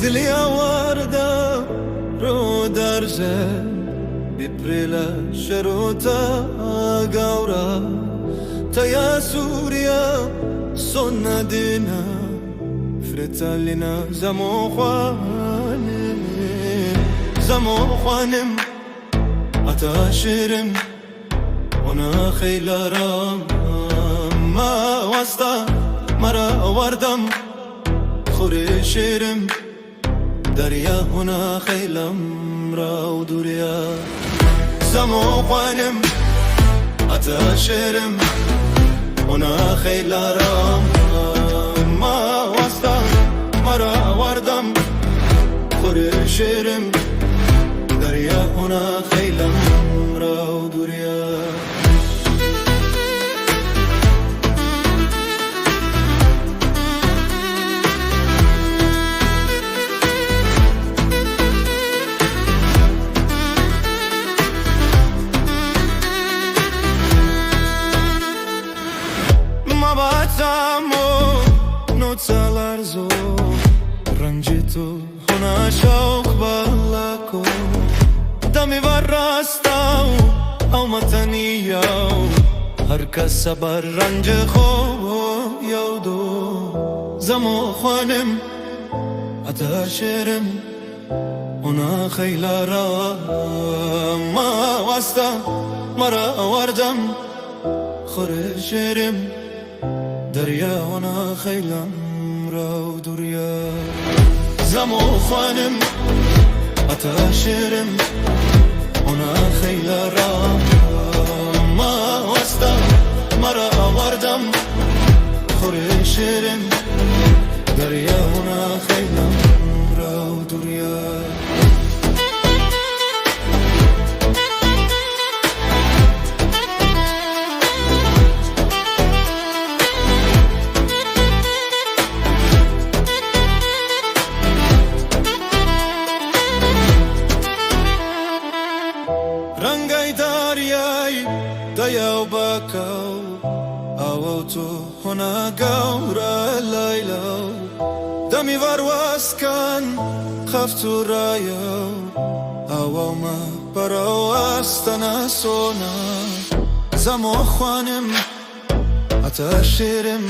دلی آورده رو درجه بیپریل شروطه گورا تا یا سوریا سن دینا فرتالینا زمو خوانم عطا شیرم ونا خیلارم ما واسطه مرا وردم خوری شیرم دریا هنا خیلم را و دوریا زمو خوانم عطا شیرم ونا خیلارم ما واسطه مرا وردم خوری شیرم دریا هنا خیلم را و دوریا Mabatamu nutalar zor Ranjitu huna şauk balako Dami var rastau Au mataniyau Har kas sabar ranj kho yaudo Zamo khwanim Ata shirim Huna khaylara Ma wasta Mara wardam Khore shirim دریا هنا خیلم را و دوریا زمو خوانم عطا شیرم هنا خیل را ما واسطه مرا وردم خوری شیرم دریا هنا خیلم را و دوریا رنگای دریای دیو بکاو او تو هنا گورا لیلا دمی ورواسکن خفتو رایو او ما برواستنا سونا زمو خوانم عطا شیرم